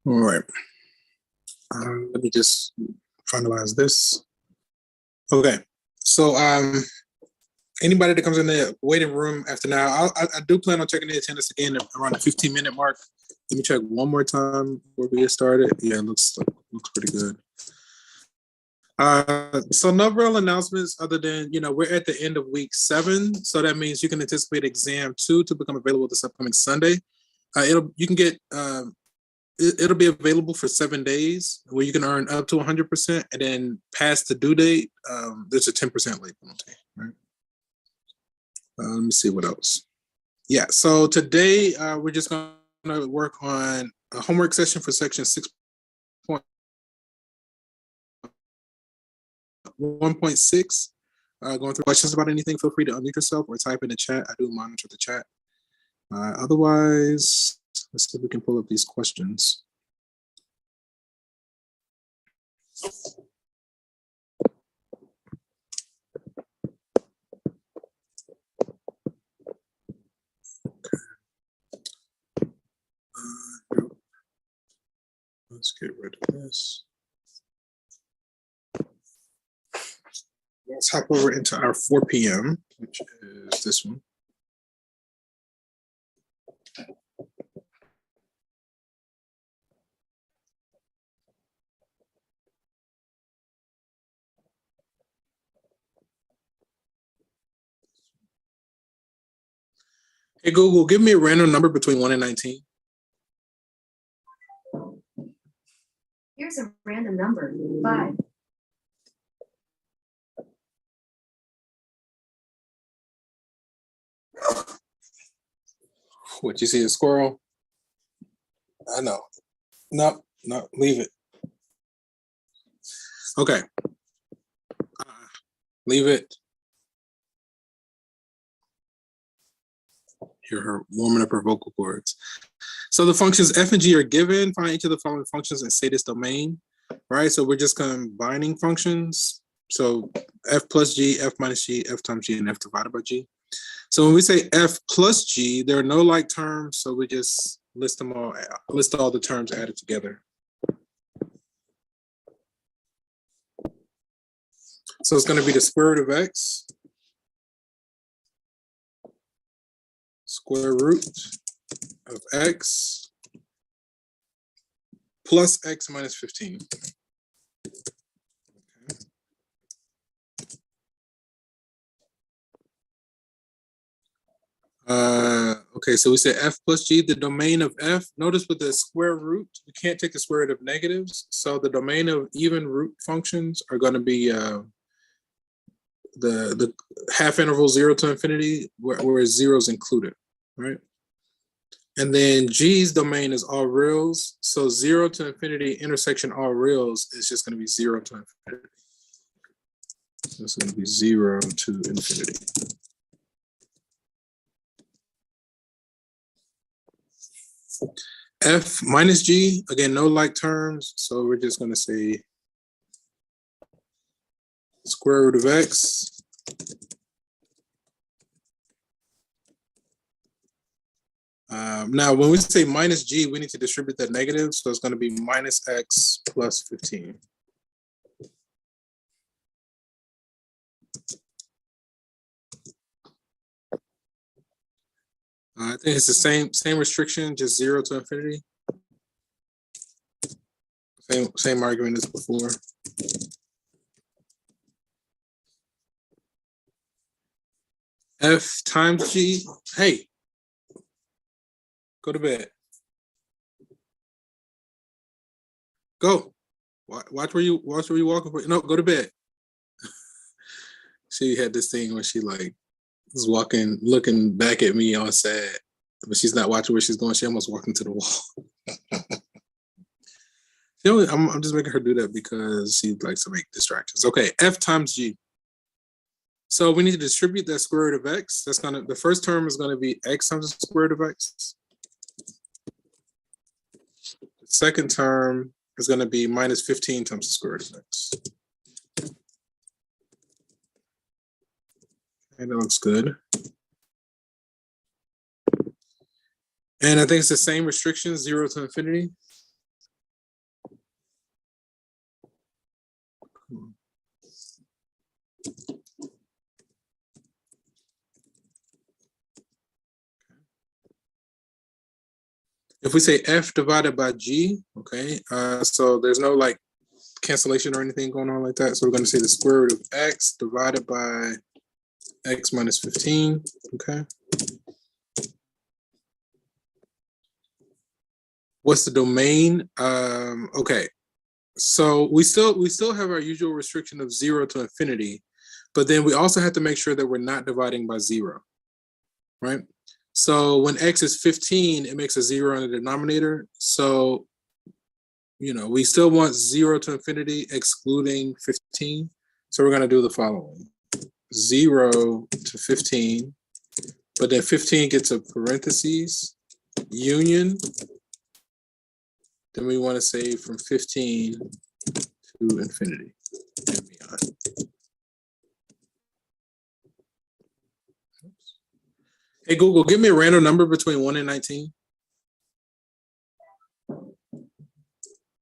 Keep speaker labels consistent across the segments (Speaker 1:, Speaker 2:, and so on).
Speaker 1: All right. Let me just finalize this. Okay. So anybody that comes in the waiting room after now, I do plan on checking the attendance again around the 15-minute mark. Let me check one more time before we get started. Yeah, it looks pretty good. So no real announcements other than, we're at the end of week 7. So that means you can anticipate exam 2 to become available this upcoming Sunday. It'll be available for 7 days where you can earn up to 100%, and then past the due date, there's a 10% late penalty, right? Let me see what else. Yeah, so today we're just going to work on a homework session for section 6.1.6. Going through questions about anything, feel free to unmute yourself or type in the chat. I do monitor the chat. Otherwise, let's see if we can pull up these questions. Let's get rid of this. Let's hop over into our 4 p.m., which is this one. Hey, Google, give me a random number between 1 and 19.
Speaker 2: Here's a random number, 5.
Speaker 1: What, you see a squirrel? I know. No, leave it. Okay. Leave it. Hear her warming up her vocal cords. So the functions f and g are given. Find each of the following functions and say this domain. Right. So we're just combining functions. So f plus g, f minus g, f times g, and f divided by g. So when we say f plus g, there are no like terms. So we just list them all. List all the terms added together. So it's going to be the square root of x, square root of x plus x minus 15. Okay, so we say f plus g, the domain of f. Notice with the square root, we can't take the square root of negatives. So the domain of even root functions are going to be the half interval 0 to infinity, where 0 is included, right? And then g's domain is all reals. So 0 to infinity intersection all reals is just going to be 0 to infinity. So it's going to be 0 to infinity. F minus g, again, no like terms. So we're just going to say square root of x now, when we say minus g, we need to distribute that negative. So it's going to be minus x plus 15. I think it's the same restriction, just 0 to infinity. Same argument as before. F times g. Hey, go to bed. Go. Watch where you walking. No, go to bed. She had this thing where she like was walking, looking back at me all sad, but she's not watching where she's going. She almost walked into the wall. I'm just making her do that because she likes to make distractions. Okay, f times g. So we need to distribute that square root of x. The first term is gonna be x times the square root of x. The second term is gonna be minus 15 times the square root of x. And that looks good. And I think it's the same restriction, 0 to infinity. If we say f divided by g, okay, so there's no like cancellation or anything going on like that. So we're going to say the square root of x divided by x minus 15, okay? What's the domain? Okay, so we still have our usual restriction of 0 to infinity, but then we also have to make sure that we're not dividing by 0, right? So when x is 15, it makes a 0 in the denominator. So, you know, we still want 0 to infinity excluding 15. So we're going to do the following. 0 to 15, but then 15 gets a parentheses, union. Then we want to say from 15 to infinity and beyond. Hey, Google, give me a random number between 1 and 19.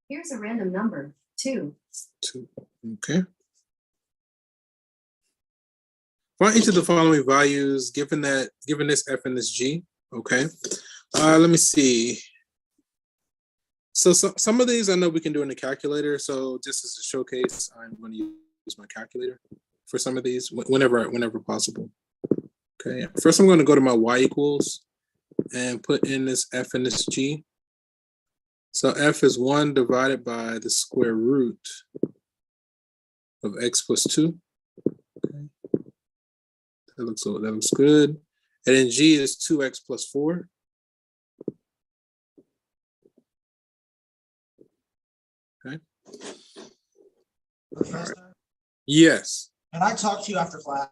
Speaker 2: Here's a random number, 2.
Speaker 1: 2. Okay. Find each of the following values given this f and this g. Okay. Let me see. So some of these I know we can do in the calculator. So just as a showcase, I'm going to use my calculator for some of these whenever possible. Okay. First, I'm going to go to my y equals and put in this f and this g. So f is 1 divided by the square root of x plus 2. Okay. That looks good. And then g is 2x plus 4. Okay.
Speaker 3: Professor,
Speaker 1: right. Yes.
Speaker 3: can I talk to you after class?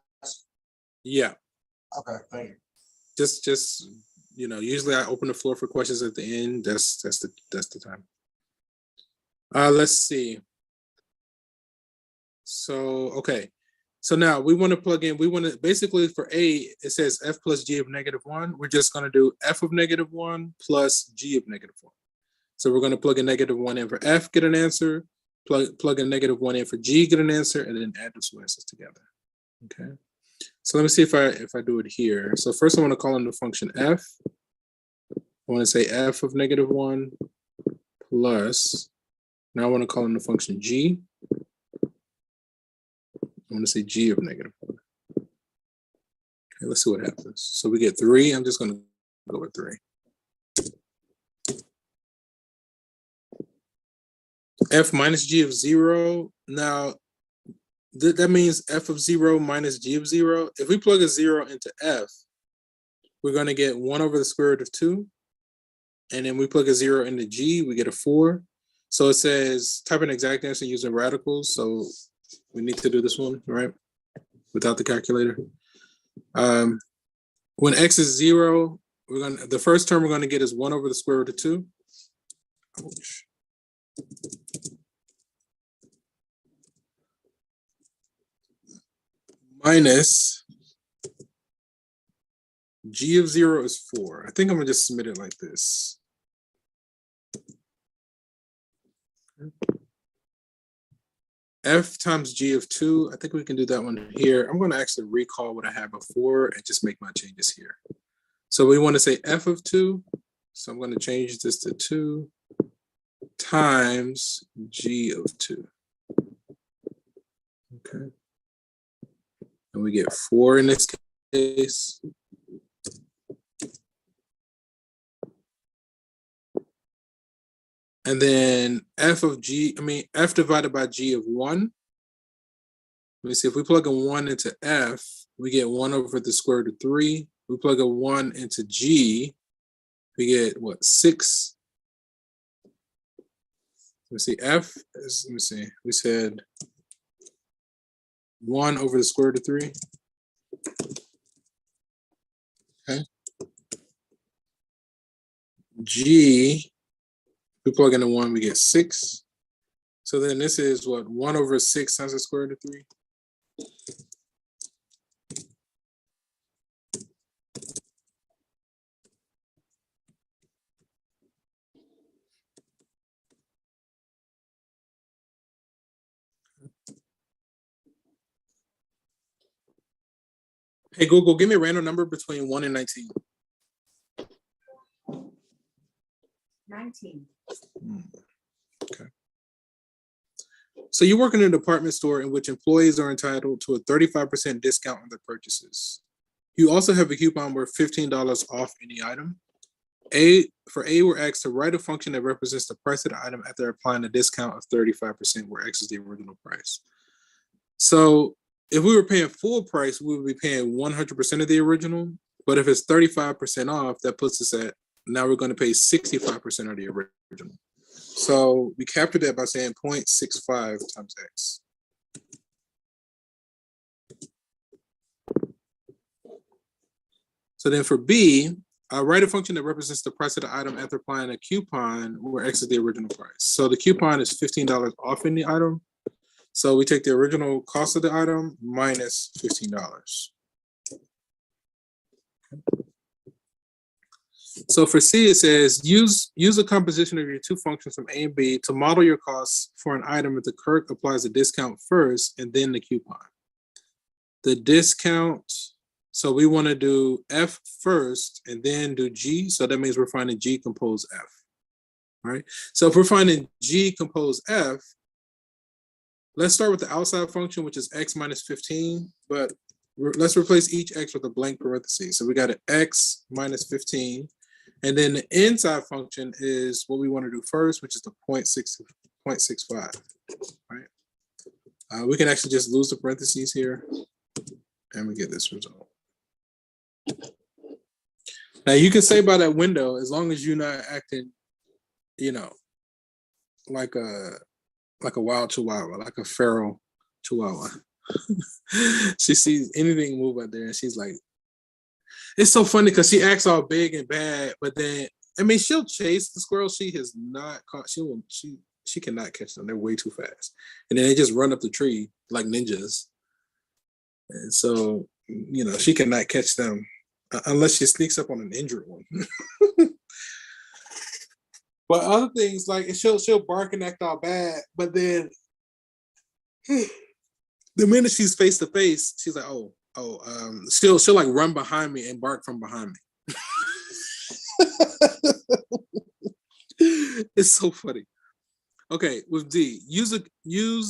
Speaker 1: Yeah.
Speaker 3: Okay, thank you.
Speaker 1: Just you know, usually I open the floor for questions at the end. That's the time. Let's see. So okay. So now we want to plug in, we want to basically for A, it says f plus g of -1. We're just going to do f of -1 plus g of -1. So we're going to plug a -1 in for f, get an answer, plug a -1 in for g, get an answer, and then add those two answers together. Okay. So let me see if I do it here. So first I want to call in the function f. I want to say f of -1 plus, now I want to call in the function g. I want to say g of -1. Okay, let's see what happens. So we get 3. I'm just going to go with 3. F minus g of 0. Now, that means f of 0 minus g of 0. If we plug a 0 into f, we're going to get 1 over the square root of 2. And then we plug a 0 into g, we get a 4. So it says type an exact answer using radicals. So we need to do this one, right? Without the calculator. When x is 0, the first term we're going to get is 1 over the square root of 2. Ouch. Minus g of 0 is 4. I think I'm going to just submit it like this. F times g of 2, I think we can do that one here. I'm going to actually recall what I had before and just make my changes here. So we want to say f of 2. So I'm going to change this to 2 times g of 2. Okay. And we get 4 in this case. And then f divided by g of 1. Let me see, if we plug a 1 into f, we get 1 over the square root of 3. We plug a 1 into g, we get what, 6? Let me see, f is, let me see, we said 1 over the square root of 3. Okay. G, we plug in a 1, we get 6. So then this is what, 1 over 6 times the square root of 3? Hey, Google, give me a random number between 1 and 19.
Speaker 2: 19.
Speaker 1: Okay. So you work in a department store in which employees are entitled to a 35% discount on their purchases. You also have a coupon worth $15 off any item. For A, we're asked to write a function that represents the price of the item after applying a discount of 35%, where X is the original price. So if we were paying full price, we would be paying 100% of the original. But if it's 35% off, that puts us at, now we're going to pay 65% of the original. So we captured that by saying 0.65 times X. So then for B, I'll write a function that represents the price of the item after applying a coupon where X is the original price. So the coupon is $15 off in the item. So we take the original cost of the item minus $15. So for C, it says, use a composition of your two functions from A and B to model your costs for an item if the clerk applies a discount first and then the coupon. The discount, so we want to do F first and then do G. So that means we're finding G compose F, right? So if we're finding G compose F, let's start with the outside function, which is X minus 15, but let's replace each X with a blank parenthesis. So we got an X minus 15. And then the inside function is what we want to do first, which is the 0.65, right? We can actually just lose the parentheses here and we get this result. Now you can say by that window, as long as you're not acting, you know, like a wild chihuahua, like a feral chihuahua. She sees anything move out there and she's like, it's so funny because she acts all big and bad, but then, I mean, she'll chase the squirrel. She has not caught, she cannot catch them. They're way too fast. And then they just run up the tree like ninjas. And so, you know, she cannot catch them unless she sneaks up on an injured one. But other things, like she'll bark and act all bad, but then the minute she's face to face, she's like, she'll like run behind me and bark from behind me. It's so funny. Okay, with D, use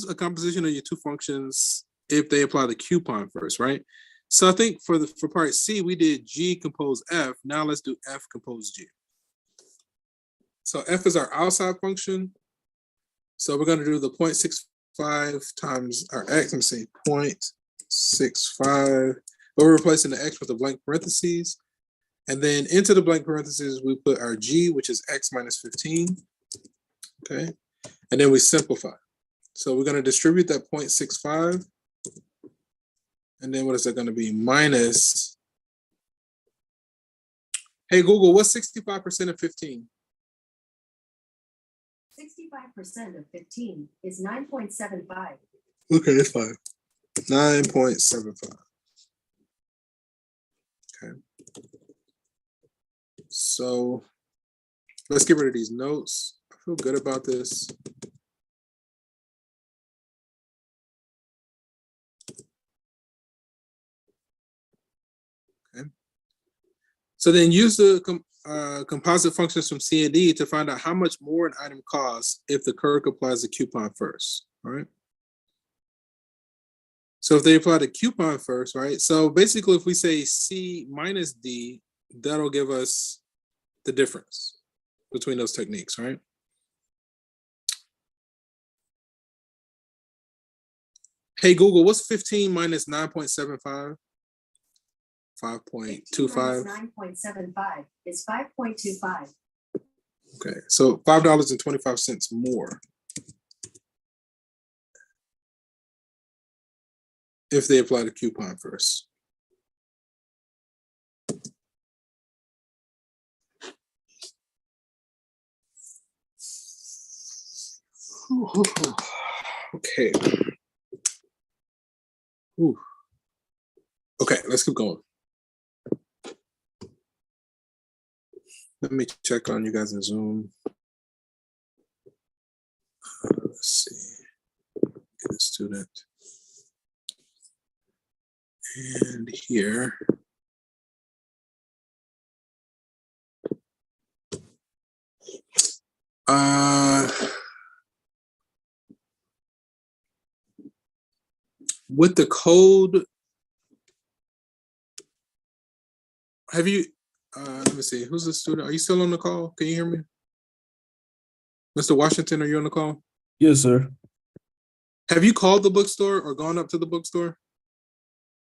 Speaker 1: a composition of your two functions if they apply the coupon first, right? So I think for part C, we did G compose F. Now let's do F compose G. So F is our outside function. So we're going to do the 0.65 times our X. Let me say 0.65. But we're replacing the X with a blank parentheses. And then into the blank parentheses, we put our G, which is X minus 15. Okay. And then we simplify. So we're going to distribute that 0.65. And then what is that going to be? Minus. Hey, Google, what's 65% of 15?
Speaker 2: 65% of 15 is 9.75.
Speaker 1: Okay, that's fine. 9.75. Okay. So let's get rid of these notes. I feel good about this. Okay. So then use the composite functions from C and D to find out how much more an item costs if the clerk applies the coupon first, all right? So if they apply the coupon first, right? So basically if we say C minus D, that'll give us the difference between those techniques, right? Hey, Google, what's 15 minus 9.75? 5.25.
Speaker 2: 9.75 is 5.25.
Speaker 1: Okay, so $5.25 more if they apply the coupon first. Okay. Ooh. Okay, let's keep going. Let me check on you guys in Zoom. Let's see. Get a student. And here. With the code, have you, let me see, who's the student? Are you still on the call? Can you hear me? Mr. Washington, are you on the call?
Speaker 4: Yes, sir.
Speaker 1: Have you called the bookstore or gone up to the bookstore?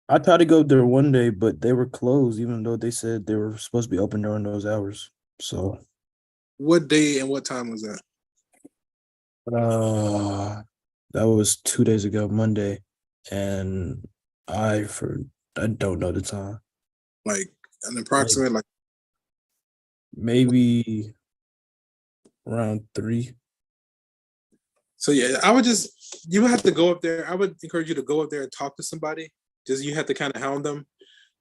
Speaker 4: I tried to go there one day, but they were closed, even though they said they were supposed to be open during those hours. So,
Speaker 1: What day and what time was that?
Speaker 4: that was 2 days ago, Monday, and I don't know the time.
Speaker 1: Like an approximate, like
Speaker 4: Maybe around 3.
Speaker 1: so. Yeah, you would have to go up there. I would encourage you to go up there and talk to somebody. Just you have to kind of hound them.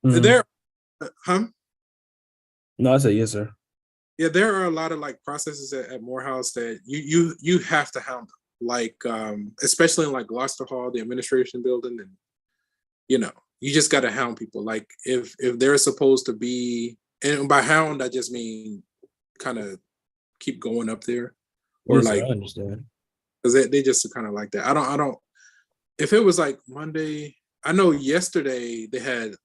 Speaker 4: Mhm.
Speaker 1: There,
Speaker 4: No, I said yes, sir.
Speaker 1: Yeah, there are a lot of like processes at Morehouse that you have to hound them. Like especially in like Gloucester Hall, the administration building, and you just got to hound people. Like if they're supposed to be, and by hound I just mean kind of keep going up there, or
Speaker 4: Yes, sir,
Speaker 1: like
Speaker 4: I understand.
Speaker 1: because they just kind of like that. I don't. If it was like Monday, I know yesterday they had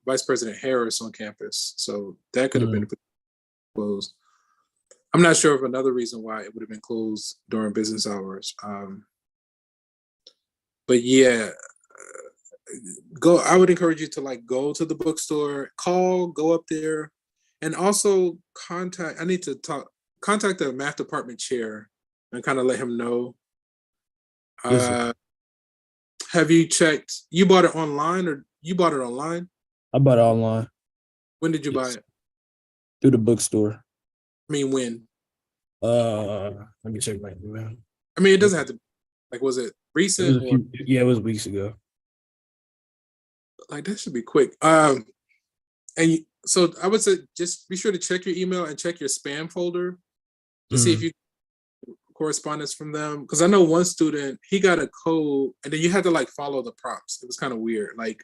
Speaker 1: Vice President Harris on campus, so that could have been closed. I'm not sure of another reason why it would have been closed during business hours. But yeah, I would encourage you to like go to the bookstore, go up there, and also contact the math department chair and kind of let him know.
Speaker 4: Yes, sir.
Speaker 1: Have you checked? You bought it online or you bought it online?
Speaker 4: I bought it online.
Speaker 1: When did you buy
Speaker 4: Yes.
Speaker 1: it?
Speaker 4: Through the bookstore.
Speaker 1: I mean, when?
Speaker 4: Let me check my email.
Speaker 1: I mean, it doesn't have to. Like, was it
Speaker 4: It
Speaker 1: recent
Speaker 4: was it was weeks ago.
Speaker 1: like that should be quick. So I would say just be sure to check your email and check your spam folder to see if you correspondence from them. Because I know one student, he got a code and then you had to like follow the prompts. It was kind of weird. Like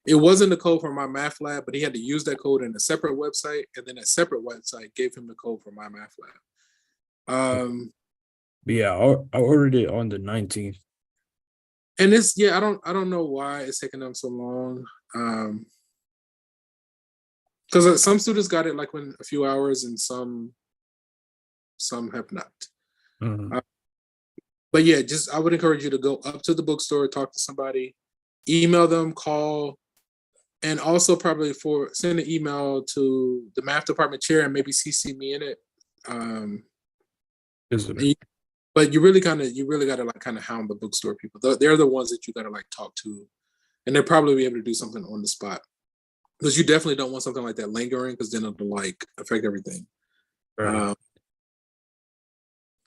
Speaker 1: it wasn't the code for my math lab, but he had to use that code in a separate website, and then that separate website gave him the code for my math lab.
Speaker 4: But yeah, I ordered it on the 19th.
Speaker 1: And I don't know why it's taking them so long. Because some students got it like in a few hours, and some have not. But yeah, I would encourage you to go up to the bookstore, talk to somebody, email them, call, and also probably send an email to the math department chair and maybe CC me in it. But you really got to like kind of hound the bookstore people. They're the ones that you got to like talk to, and they'll probably be able to do something on the spot. Because you definitely don't want something like that lingering, because then it'll like affect everything.
Speaker 4: Right.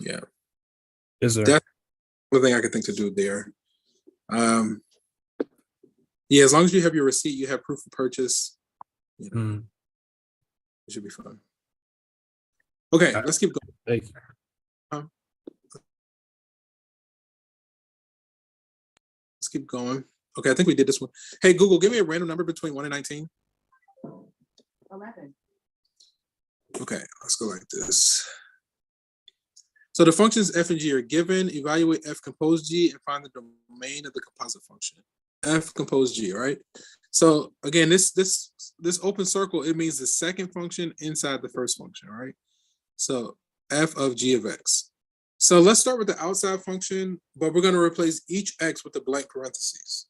Speaker 1: Yeah.
Speaker 4: Is there?
Speaker 1: That's the thing I could think to do there. Yeah, as long as you have your receipt, you have proof of purchase, it should be fun. Okay, let's keep going.
Speaker 4: Thank you.
Speaker 1: Let's keep going. Okay, I think we did this one. Hey, Google, give me a random number between 1 and 19.
Speaker 2: 11.
Speaker 1: Okay, let's go like this. So the functions f and g are given. Evaluate f compose g and find the domain of the composite function. F compose g, right? So again, this open circle, it means the second function inside the first function, right? So f of g of x. So let's start with the outside function, but we're going to replace each x with a blank parentheses.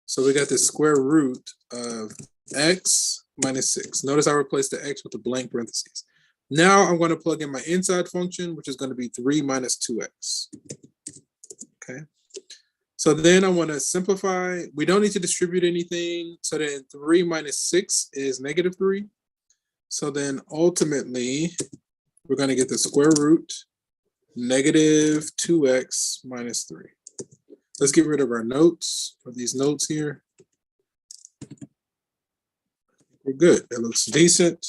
Speaker 1: So we got the square root of x minus 6. Notice I replaced the x with a blank parentheses. Now I'm going to plug in my inside function, which is going to be 3 minus 2x. Okay. So then I want to simplify. We don't need to distribute anything. So then 3 minus 6 is negative 3. So then ultimately, we're going to get the square root negative 2x minus 3. Let's get rid of our notes, or these notes here. We're good. That looks decent.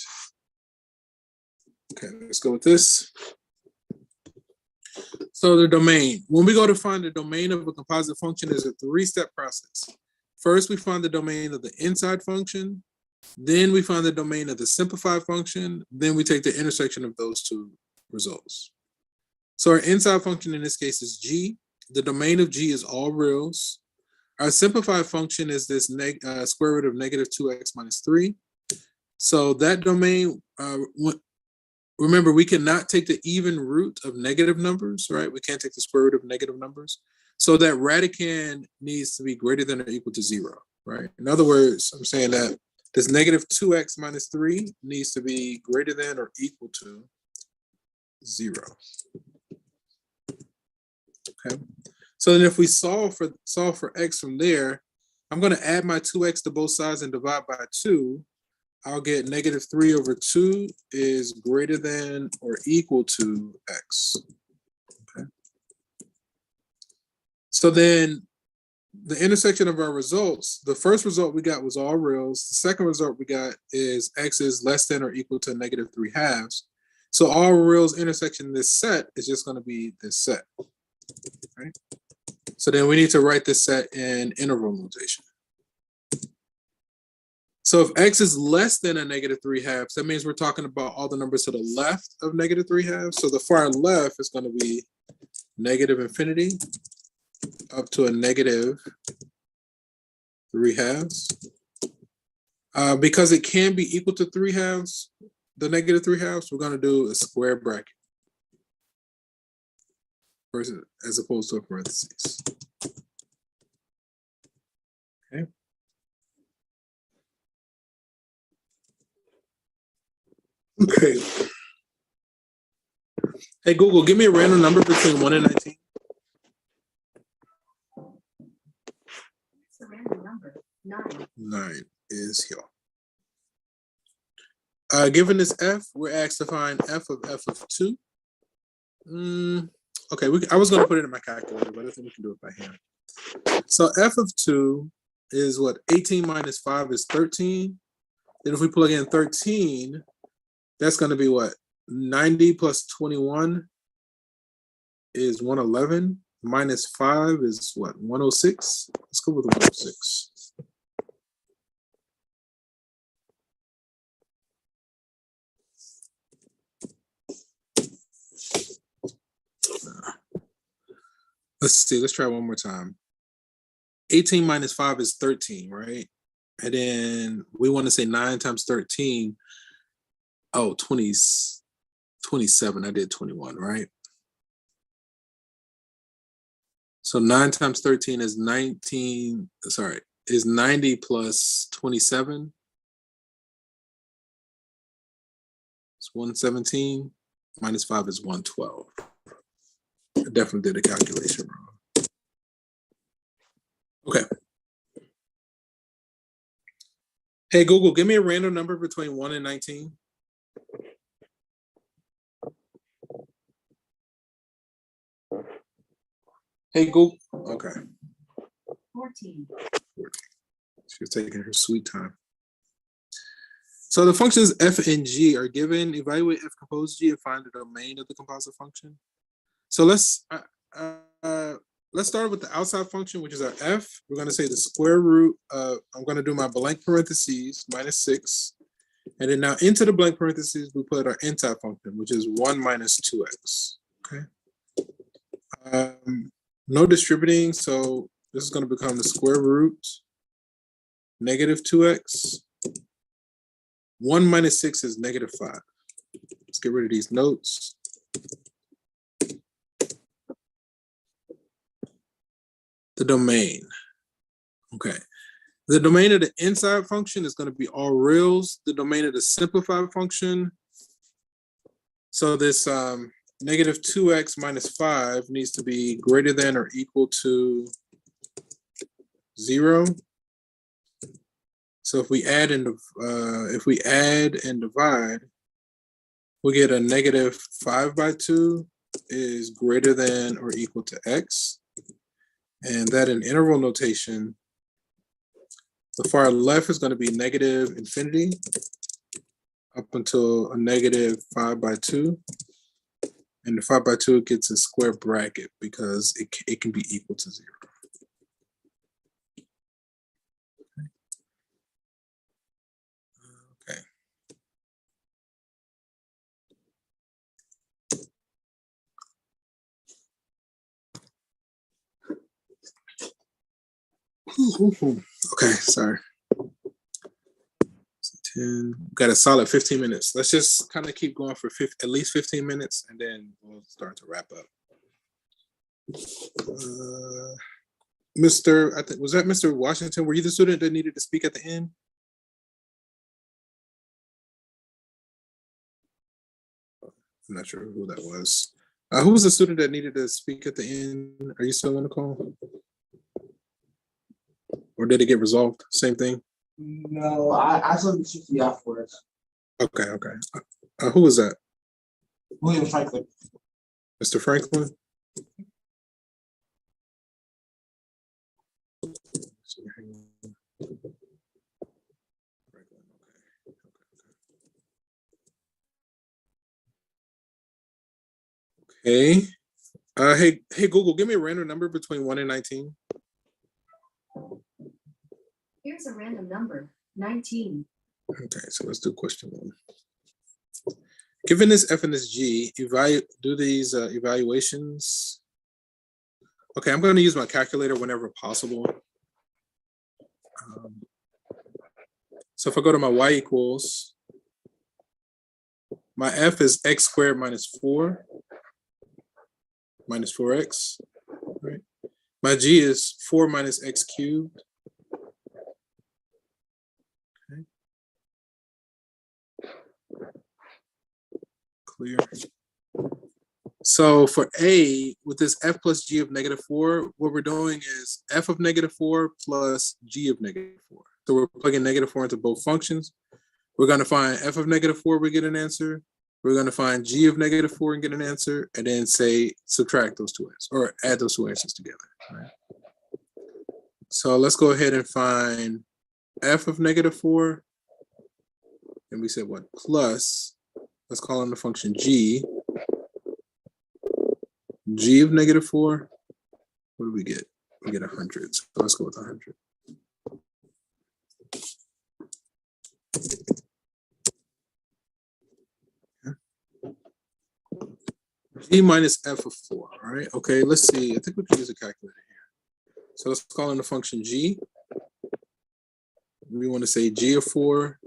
Speaker 1: Okay, let's go with this. So the domain. When we go to find the domain of a composite function, is a 3-step process. first we find the domain of the inside function, then we find the domain of the simplified function, then we take the intersection of those two results. So our inside function in this case is g. The domain of g is all reals. Our simplified function is this square root of negative 2x minus 3. So that domain, remember, we cannot take the even root of negative numbers, right? We can't take the square root of negative numbers. So that radicand needs to be greater than or equal to 0, right? In other words, I'm saying that this negative 2x minus 3 needs to be greater than or equal to 0. Okay. So then if we solve for x from there, I'm going to add my 2x to both sides and divide by 2. I'll get negative 3 over 2 is greater than or equal to x. Okay. So then the intersection of our results, the first result we got was all reals. The second result we got is x is less than or equal to negative 3/2. So all reals intersection in this set is just going to be this set. Right? So then we need to write this set in interval notation. So if x is less than a negative 3/2, that means we're talking about all the numbers to the left of negative 3/2. So the far left is going to be negative infinity up to a negative 3/2. Because it can be equal to 3/2, the negative 3/2, we're going to do a square bracket versus as opposed to a parentheses. Okay. Okay. Hey Google, give me a random number between 1 and 19.
Speaker 2: It's a random number, 9.
Speaker 1: 9 is here. Given this f, we're asked to find f of 2. Okay, I was going to put it in my calculator, but I think we can do it by hand. So f of 2 is what? 18 minus 5 is 13. Then if we plug in 13, that's going to be what? 90 plus 21 is 111. Minus 5 is what? 106. Let's go with 106. Let's see, let's try one more time. 18 minus 5 is 13, right? And then we want to say 9 times 13. Oh, 27. I did 21, right? So 9 times 13 is 19, sorry, is 90 plus 27. It's 117. Minus 5 is 112. I definitely did a calculation wrong. Okay. Hey, Google, give me a random number between 1 and 19. Hey, Google. Okay.
Speaker 2: 14.
Speaker 1: She was taking her sweet time. So the functions f and g are given. Evaluate f composed g and find the domain of the composite function. So let's start with the outside function, which is our f. We're going to say the square root of, I'm going to do my blank parentheses, minus 6. And then now into the blank parentheses, we put our inside function, which is 1 minus 2x. Okay. No distributing, so this is going to become the square root, negative 2x. 1 minus 6 is negative 5. Let's get rid of these notes. The domain. Okay. The domain of the inside function is going to be all reals. The domain of the simplified function. So this negative 2x minus 5 needs to be greater than or equal to 0. So if we add and divide, we get a negative 5/2 is greater than or equal to x. And that in interval notation, the far left is going to be negative infinity up until a negative 5/2. And the 5/2 gets a square bracket because it can be equal to 0. Okay, sorry. 10, got a solid 15 minutes. Let's just kind of keep going for at least 15 minutes, and then we'll start to wrap up. I think, was that Mr. Washington? Were you the student that needed to speak at the end? I'm not sure who that was. Who was the student that needed to speak at the end? Are you still on the call? Or did it get resolved? Same thing?
Speaker 3: No, I told him to shoot me afterwards.
Speaker 1: Okay. Who was that?
Speaker 3: William Franklin.
Speaker 1: Mr. Franklin? Okay. Hey Google, give me a random number between 1 and 19.
Speaker 2: Here's a random number, 19.
Speaker 1: Okay, so let's do question 1. Given this f and this g, do these evaluations. Okay, I'm going to use my calculator whenever possible. So if I go to my y equals, my f is x squared minus 4 minus 4x, right? My g is 4 minus x cubed. Okay. Clear. So for A, with this f plus g of -4, what we're doing is f of -4 plus g of -4. So we're plugging -4 into both functions. We're going to find f of -4, we get an answer. We're going to find g of -4 and get an answer, and then say subtract those two answers or add those two answers together. Right? So let's go ahead and find f of -4. And we said what? Plus, let's call in the function g. G of -4. What do we get? We get 100. So let's go with 100. G minus f of 4, all right? Okay, let's see. I think we can use a calculator here. So let's call in the function g. We want to say g of 4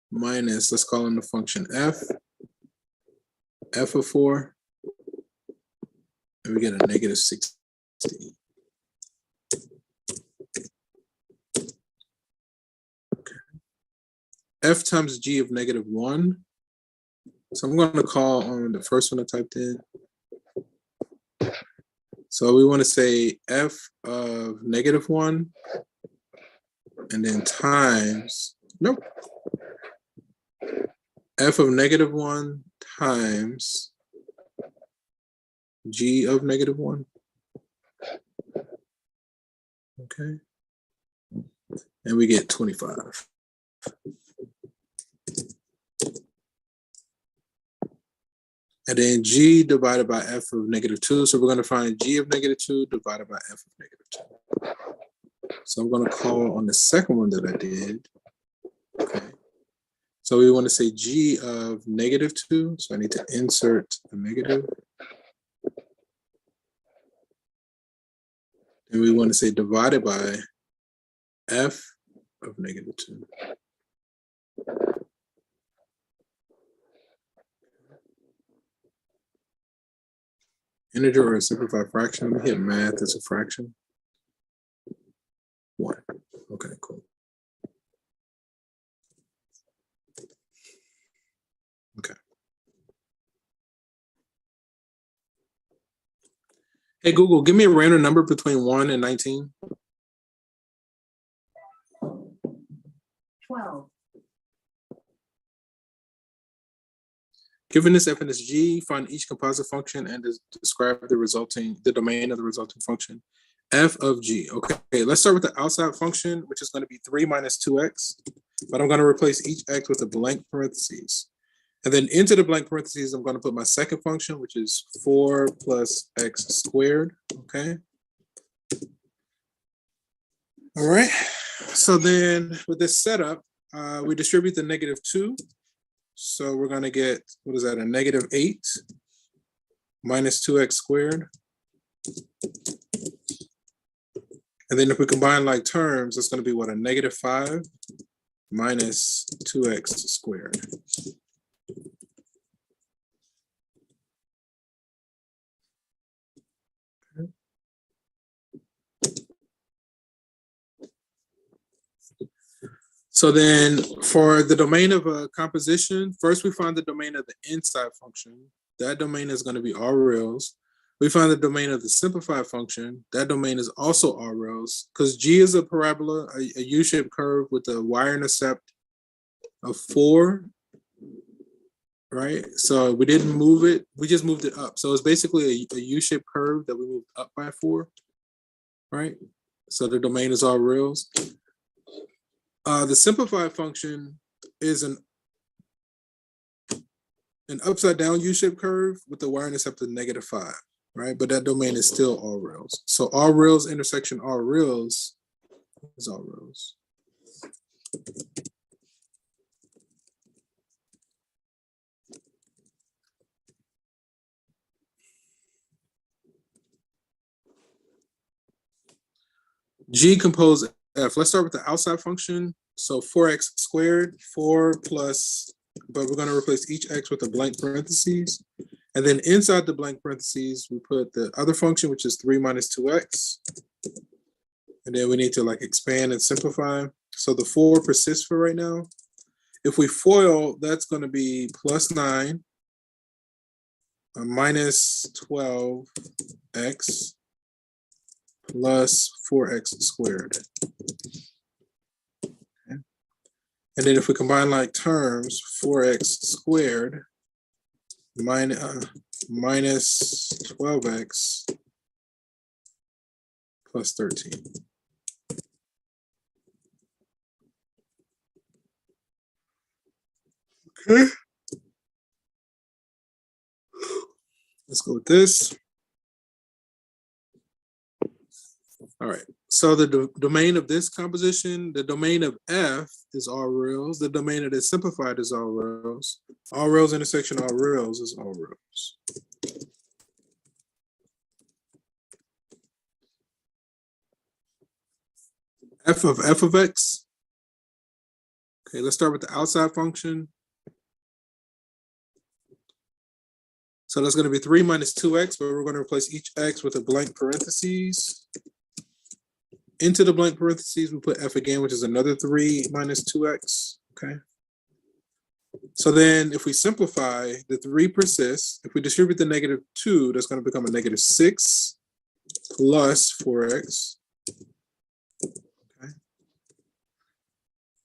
Speaker 1: minus, let's call in the function f of 4, and we get a -16. Okay. F times g of -1. So I'm going to call on the first one I typed in. So we want to say f of -1 and then times, nope. F of -1 times g of -1. Okay. And we get 25. And then g divided by f of -2. So we're going to find g of -2 divided by f of -2. So I'm going to call on the second one that I did. Okay. So we want to say g of -2. So I need to insert the negative. And we want to say divided by f of -2. Integer or a simplified fraction. Let me hit math as a fraction. 1. Okay, cool. Okay. Hey, Google, give me a random number between 1 and 19.
Speaker 2: 12.
Speaker 1: Given this f and this g, find each composite function and describe the domain of the resulting function. F of g. Okay, let's start with the outside function, which is going to be 3 minus 2x. But I'm going to replace each x with a blank parentheses. And then into the blank parentheses, I'm going to put my second function, which is 4 plus x squared. Okay. All right. So then with this setup, we distribute the -2. So we're going to get, what is that, a -8 minus 2x squared. And then if we combine like terms, it's going to be what, a -5 minus 2x squared. So then for the domain of a composition, first we find the domain of the inside function. That domain is going to be all reals. We find the domain of the simplified function. That domain is also all reals because G is a parabola, a U-shaped curve with a y-intercept of 4, right? So we didn't move it, we just moved it up. So it's basically a U-shaped curve that we moved up by 4, right? So the domain is all reals. The simplified function is an upside down U-shaped curve with the y-intercept of -5, right? But that domain is still all reals. So all reals intersection all reals is all reals. G compose F. Let's start with the outside function. So 4x squared, 4 plus, but we're going to replace each x with a blank parentheses. And then inside the blank parentheses, we put the other function, which is 3 minus 2x. And then we need to like expand and simplify. So the 4 persists for right now. If we FOIL, that's going to be plus 9 minus 12x plus 4x squared. Okay. And then if we combine like terms, 4x squared minus 12x plus 13. Okay. Let's go with this. All right. So the domain of this composition, the domain of F is all reals. The domain of the simplified is all reals. All reals intersection all reals is all reals. F of x. Okay, let's start with the outside function. So that's going to be 3 minus 2x, but we're going to replace each x with a blank parentheses. Into the blank parentheses, we put f again, which is another 3 minus 2x, okay? So then if we simplify, the 3 persists. If we distribute the -2, that's going to become a -6 plus 4x, okay?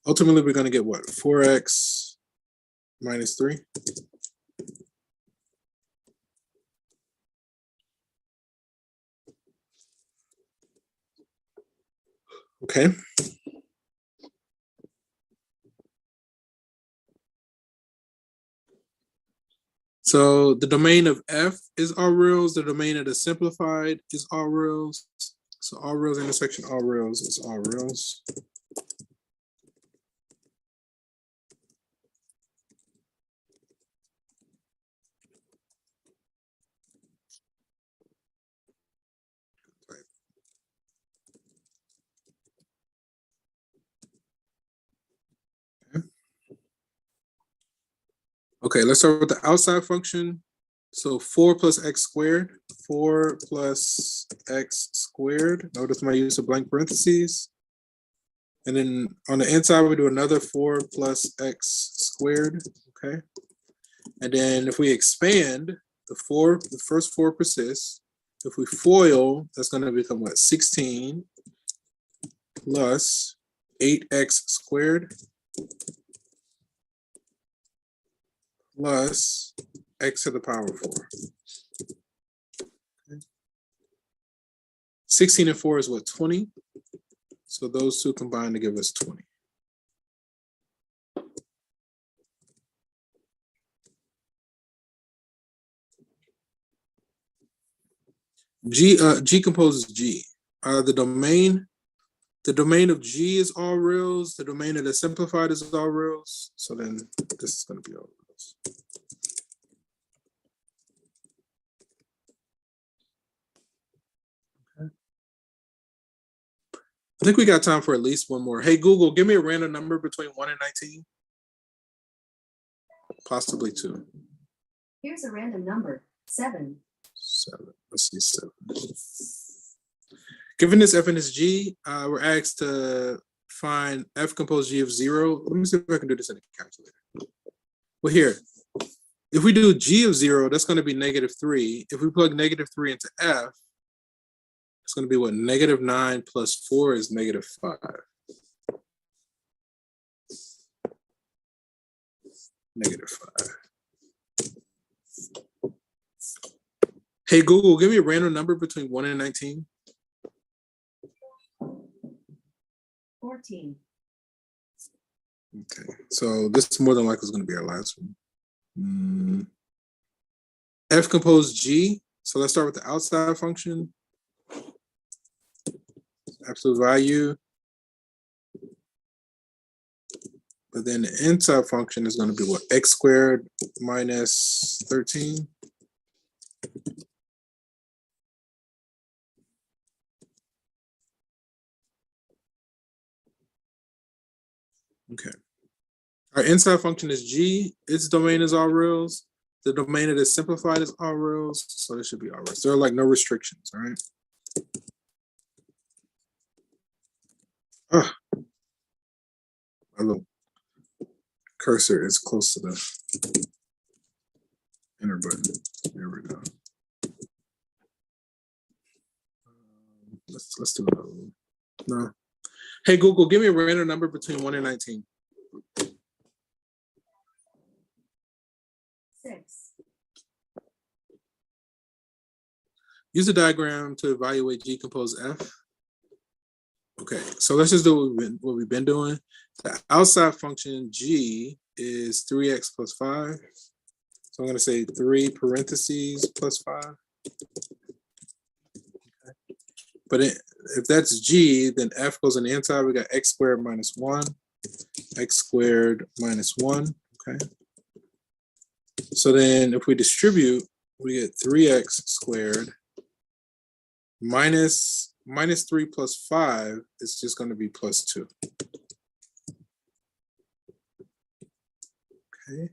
Speaker 1: Ultimately, we're going to get what? 4x minus 3. Okay. So the domain of F is all reals. The domain of the simplified is all reals. So all reals intersection all reals is all reals. Okay, let's start with the outside function. So 4 plus x squared, 4 plus x squared. Notice my use of blank parentheses. And then on the inside, we do another 4 plus x squared, okay? And then if we expand, the first 4 persists. If we FOIL, that's gonna become what, 16 plus 8x squared plus x to the power 4. Okay. 16 and 4 is what, 20? So those two combine to give us 20. G composes G. The domain of G is all reals. The domain of the simplified is all reals. So then this is going to be all reals. I think we got time for at least one more. Hey, Google, give me a random number between 1 and 19. Possibly 2.
Speaker 2: Here's a random number, 7.
Speaker 1: 7. Let's see, 7. Given this f and this g, we're asked to find f composed g of 0. Let me see if I can do this in a calculator. Well, here, if we do g of 0, that's going to be -3. If we plug -3 into f, it's going to be what? -9 plus 4 is -5. -5. Hey, Google, give me a random number between 1 and 19.
Speaker 2: 14.
Speaker 1: Okay, so this is more than likely going to be our last one. F composed G. So let's start with the outside function. Absolute value. But then the inside function is going to be what? X squared minus 13. Okay. Our inside function is G. Its domain is all reals. The domain that is simplified is all reals. So this should be all reals. There are like no restrictions, all right? My little cursor is close to the enter button. There we go. Let's do another one. No. Hey, Google, give me a random number between 1 and 19.
Speaker 2: 6.
Speaker 1: Use the diagram to evaluate G compose F. Okay, so let's just do what we've been doing. The outside function G is 3x plus 5. So I'm going to say 3 parentheses plus 5. Okay. But if that's G, then F goes on the inside. We got x squared minus 1, x squared minus 1. Okay. So then if we distribute, we get 3x squared minus 3 plus 5 is just going to be plus 2. Okay.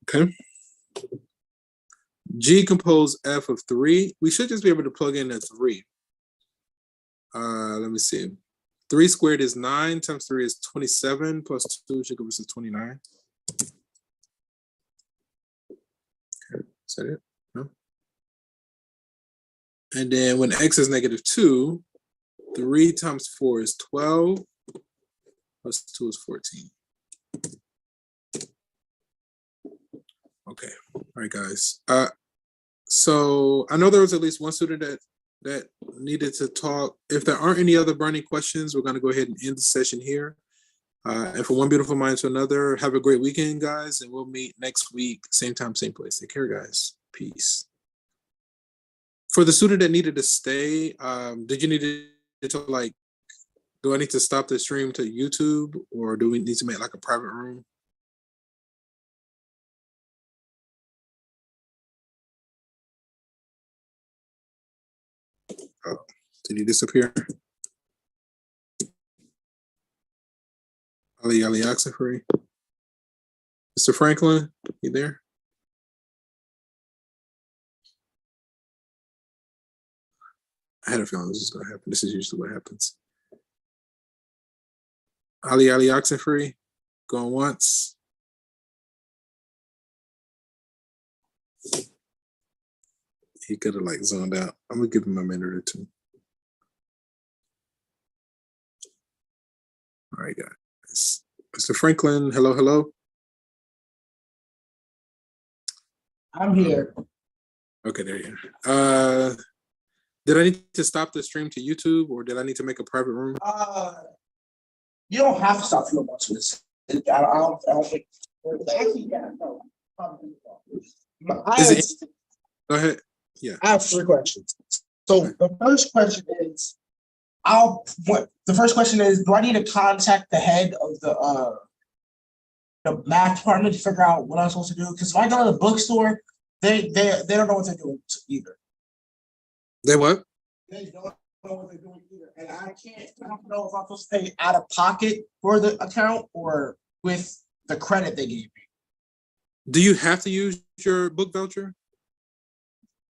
Speaker 1: Okay. G compose F of 3. We should just be able to plug in a 3. Let me see. 3 squared is 9 times 3 is 27 plus 2 should give us a 29. Okay, is that it? No. And then when x is -2, 3 times 4 is 12 plus 2 is 14. Okay, all right, guys. So I know there was at least one student that needed to talk. If there aren't any other burning questions, we're going to go ahead and end the session here. And from one beautiful mind to another, have a great weekend, guys, and we'll meet next week, same time, same place. Take care, guys. Peace. For the student that needed to stay, did you need to like, do I need to stop the stream to YouTube, or do we need to make like a private room? Oh, did he disappear? Ali Oxenfree. Mr. Franklin, you there? I had a feeling this was going to happen. This is usually what happens. Ali Oxenfree, going once. He could have like zoned out. I'm gonna give him a minute or two. All right, guys. Mr. Franklin, hello, hello.
Speaker 3: I'm here.
Speaker 1: Okay, there you are. Did I need to stop the stream to YouTube, or did I need to make a private room?
Speaker 3: You don't have to stop if you don't want to. I don't think. Actually, yeah, no.
Speaker 1: Go ahead. Yeah.
Speaker 3: I have 3 questions. So the first question is, do I need to contact the head of the math department to figure out what I'm supposed to do? Because if I go to the bookstore, They don't know what they're doing either.
Speaker 1: They what?
Speaker 3: They don't know what they're doing either. And I don't know if I'm supposed to pay out of pocket for the account or with the credit they gave me.
Speaker 1: Do you have to use your book voucher?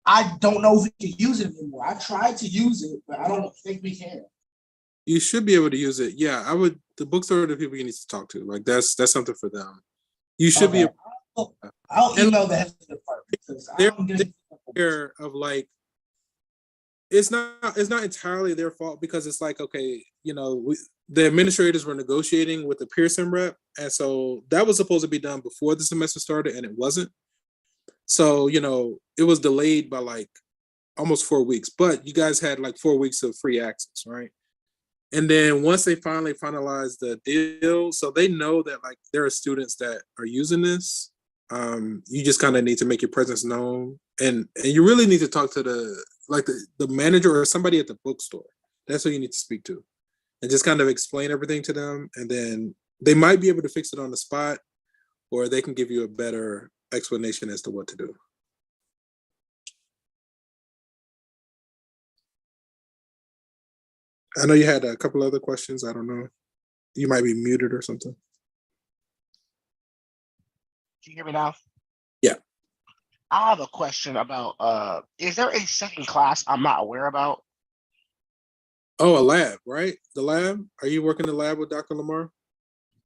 Speaker 3: I don't know if we can use it anymore. I tried to use it, but I don't think we can.
Speaker 1: You should be able to use it. Yeah, I would. The books are the people you need to talk to. Like that's something for them. You should be.
Speaker 3: I'll email the head of the department because
Speaker 1: They're aware of like. It's not entirely their fault because it's like, okay, the administrators were negotiating with the Pearson rep, and so that was supposed to be done before the semester started, and it wasn't. So it was delayed by like almost 4 weeks, but you guys had like 4 weeks of free access, right? And then once they finally finalized the deal, so they know that like there are students that are using this. You just kind of need to make your presence known, and you really need to talk to the manager or somebody at the bookstore. That's who you need to speak to, and just kind of explain everything to them. And then they might be able to fix it on the spot, or they can give you a better explanation as to what to do. I know you had a couple other questions. I don't know. You might be muted or something.
Speaker 5: Can you hear me now?
Speaker 1: Yeah.
Speaker 5: I have a question about is there a second class I'm not aware about?
Speaker 1: Oh, a lab, right? The lab? Are you working the lab with Dr. Lamar?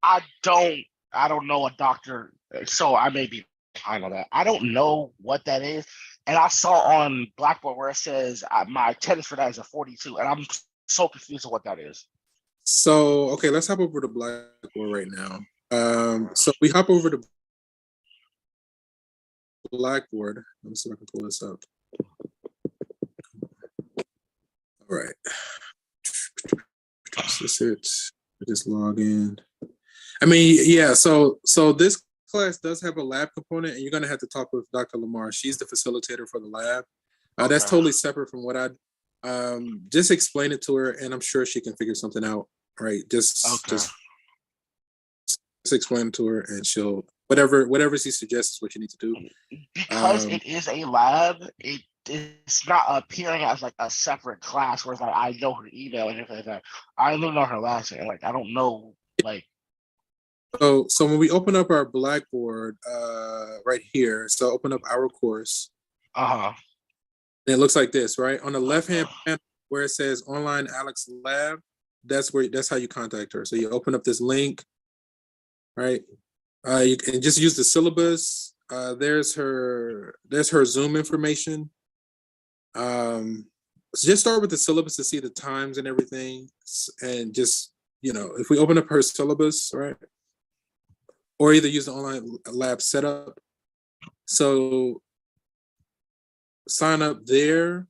Speaker 5: I don't know a doctor, so I may be behind on that. I don't know what that is. And I saw on Blackboard where it says my attendance for that is a 42, and I'm so confused on what that is.
Speaker 1: So, okay, let's hop over to Blackboard right now. So we hop over to Blackboard. Let me see if I can pull this up. All right. Is this it? I just log in. I mean, yeah, so this class does have a lab component, and you're going to have to talk with Dr. Lamar. She's the facilitator for the lab. That's totally separate from what I just explain it to her, and I'm sure she can figure something out, right? Just explain it to her, and she'll whatever she suggests is what you need to do.
Speaker 5: Because it is a lab, it's not appearing as like a separate class where it's like I know her email and everything like that. I don't know her last name. Like I don't know like.
Speaker 1: So when we open up our Blackboard right here, so open up our course. It looks like this, right? On the left-hand panel where it says Online Alex Lab, that's how you contact her. So you open up this link, right? You can just use the syllabus. There's her Zoom information. So just start with the syllabus to see the times and everything, and just if we open up her syllabus, right? Or either use the online lab setup. So sign up there.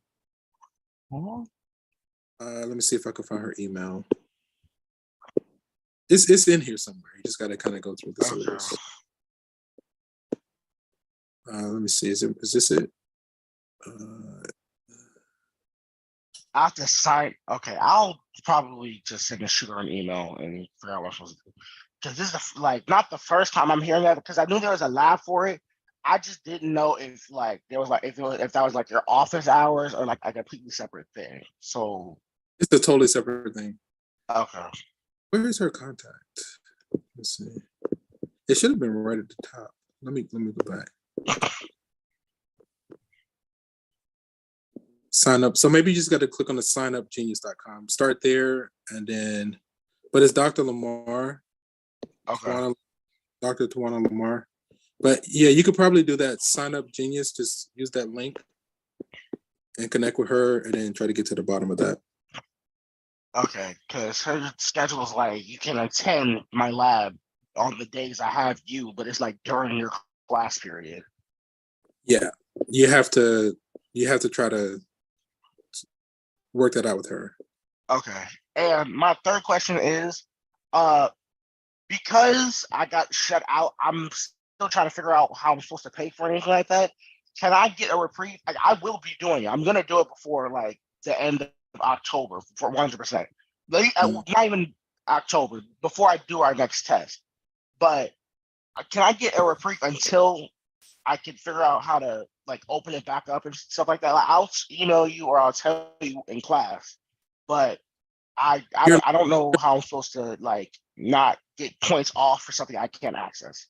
Speaker 1: Let me see if I can find her email. It's in here somewhere. You just got to kind of go through the syllabus. Let me see. Is this it? I
Speaker 5: have to sign. Okay, I'll probably just send a shooter an email and figure out what I'm supposed to do. Because this is not the first time I'm hearing that. Because I knew there was a lab for it. I just didn't know if if that was like your office hours or like a completely separate thing. So
Speaker 1: it's a totally separate thing.
Speaker 5: Okay.
Speaker 1: Where is her contact? Let's see. It should have been right at the top. Let me go back. Sign up. So maybe you just got to click on the signupgenius.com. Start there, and then, but it's Dr. Lamar.
Speaker 5: Okay.
Speaker 1: Dr. Tawana Lamar. But yeah, you could probably do that. Sign up Genius. Just use that link and connect with her, and then try to get to the bottom of that.
Speaker 5: Okay, because her schedule is like you can attend my lab on the days I have you, but it's like during your class period.
Speaker 1: Yeah, you have to try to work that out with her.
Speaker 5: Okay, and my third question is, because I got shut out, I'm still trying to figure out how I'm supposed to pay for anything like that. Can I get a reprieve? Like, I will be doing it. I'm gonna do it before like the end of October for 100%. Not even October, before I do our next test. But can I get a reprieve until I can figure out how to like open it back up and stuff like that. Like, I'll email you or I'll tell you in class, but I don't know how I'm supposed to like not get points off for something I can't access.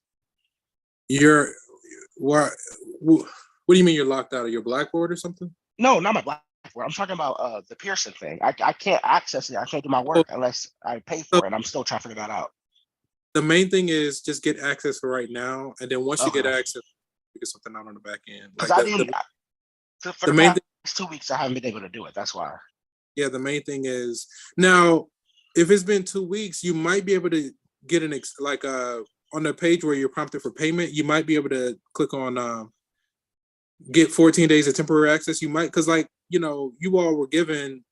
Speaker 1: You're what? What do you mean you're locked out of your Blackboard or something?
Speaker 5: No, not my Blackboard. I'm talking about the Pearson thing. I can't access it. I can't do my work unless I pay for it. I'm still trying to figure that out.
Speaker 1: The main thing is just get access for right now, and then once you get
Speaker 5: Okay.
Speaker 1: access, figure something out on the back end.
Speaker 5: Because
Speaker 1: Like
Speaker 5: I didn't for
Speaker 1: the
Speaker 5: the
Speaker 1: main
Speaker 5: past 2 weeks I haven't been able to do it. That's why.
Speaker 1: yeah, the main thing is now if it's been 2 weeks, you might be able to get on the page where you're prompted for payment, you might be able to click on get 14 days of temporary access. You might because you all were given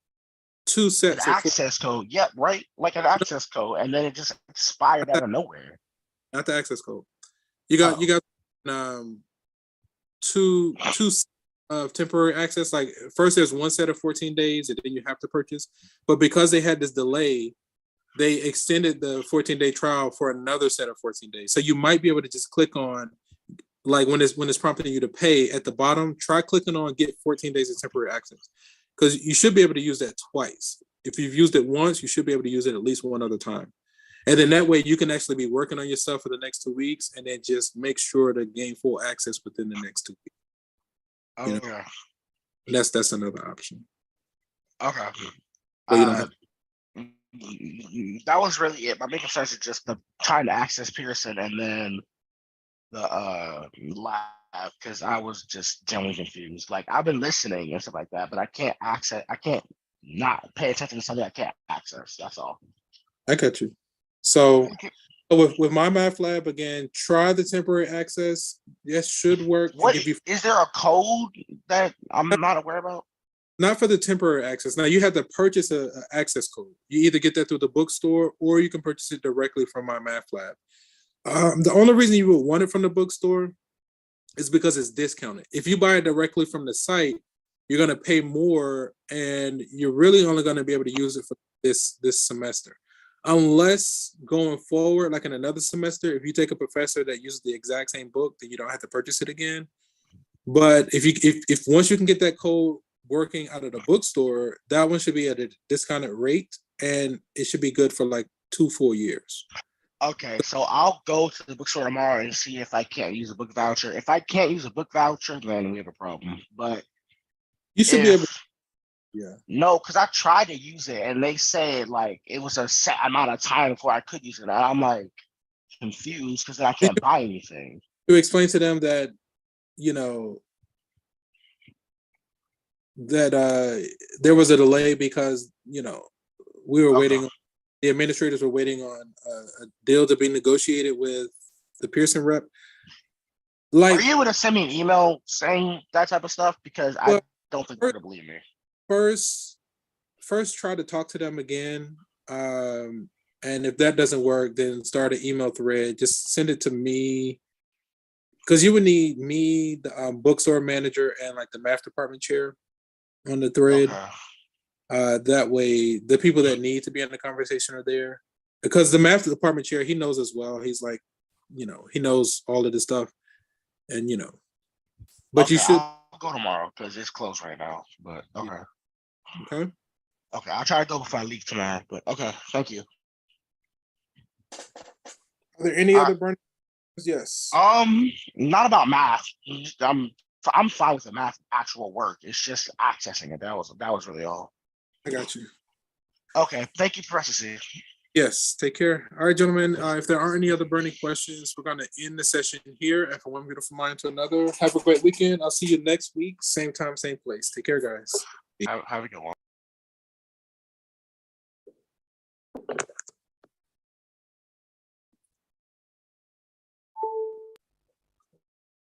Speaker 1: 2
Speaker 5: An
Speaker 1: sets of
Speaker 5: access code. Yep, right. Like an access code, and then it just expired out of nowhere.
Speaker 1: not the access code. You got two of temporary access. Like first there's one set of 14 days and then you have to purchase. But because they had this delay, they extended the 14-day trial for another set of 14 days. So you might be able to just click on like when it's prompting you to pay at the bottom, try clicking on get 14 days of temporary access. Because you should be able to use that twice. If you've used it once, you should be able to use it at least one other time. And then that way you can actually be working on your stuff for the next 2 weeks and then just make sure to gain full access within the next 2 weeks. You know?
Speaker 5: Okay.
Speaker 1: That's another option.
Speaker 5: Okay.
Speaker 1: But you don't have
Speaker 5: That was really it. My main concern is just the trying to access Pearson and then the lab because I was just generally confused. Like I've been listening and stuff like that, but I can't not pay attention to something I can't access. That's all.
Speaker 1: I got you. So with my math lab again, try the temporary access. Yes, should work.
Speaker 5: What is there a code that I'm not aware about?
Speaker 1: Not for the temporary access. Now you have to purchase a access code. You either get that through the bookstore or you can purchase it directly from my math lab. The only reason you would want it from the bookstore is because it's discounted. If you buy it directly from the site, you're going to pay more and you're really only going to be able to use it for this semester. Unless going forward, like in another semester, if you take a professor that uses the exact same book, then you don't have to purchase it again. But if once you can get that code working out of the bookstore, that one should be at a discounted rate and it should be good for like 2 full years.
Speaker 5: Okay, so I'll go to the bookstore tomorrow and see if I can't use a book voucher. If I can't use a book voucher, then we have a problem. But
Speaker 1: you should be able to, yeah.
Speaker 5: No, because I tried to use it and they said like it was a set amount of time before I could use it. And I'm like confused because then I can't buy anything.
Speaker 1: To explain to them that, that there was a delay because, we were waiting. The administrators were waiting on a deal to be negotiated with the Pearson rep. Like,
Speaker 5: are you able to send me an email saying that type of stuff? Because I don't think they're going to believe me.
Speaker 1: First try to talk to them again. And if that doesn't work, then start an email thread. Just send it to me. Because you would need me, the bookstore manager, and like the math department chair on the thread.
Speaker 5: Okay.
Speaker 1: That way, the people that need to be in the conversation are there. Because the math department chair, he knows as well. He's like, he knows all of this stuff. And, but
Speaker 5: okay,
Speaker 1: you should.
Speaker 5: I'll go tomorrow because it's closed right now. But okay.
Speaker 1: Okay.
Speaker 5: Okay, I'll try to go before I leave tomorrow. But okay, thank you.
Speaker 1: Are there any other burning? Yes.
Speaker 5: Not about math. I'm fine with the math actual work. It's just accessing it. That was really all.
Speaker 1: I got you.
Speaker 5: Okay, thank you, Professor C.
Speaker 1: Yes, take care. All right, gentlemen, if there aren't any other burning questions, we're going to end the session here. And from one beautiful mind to another, have a great weekend. I'll see you next week, same time, same place. Take care, guys.
Speaker 5: Have a good one.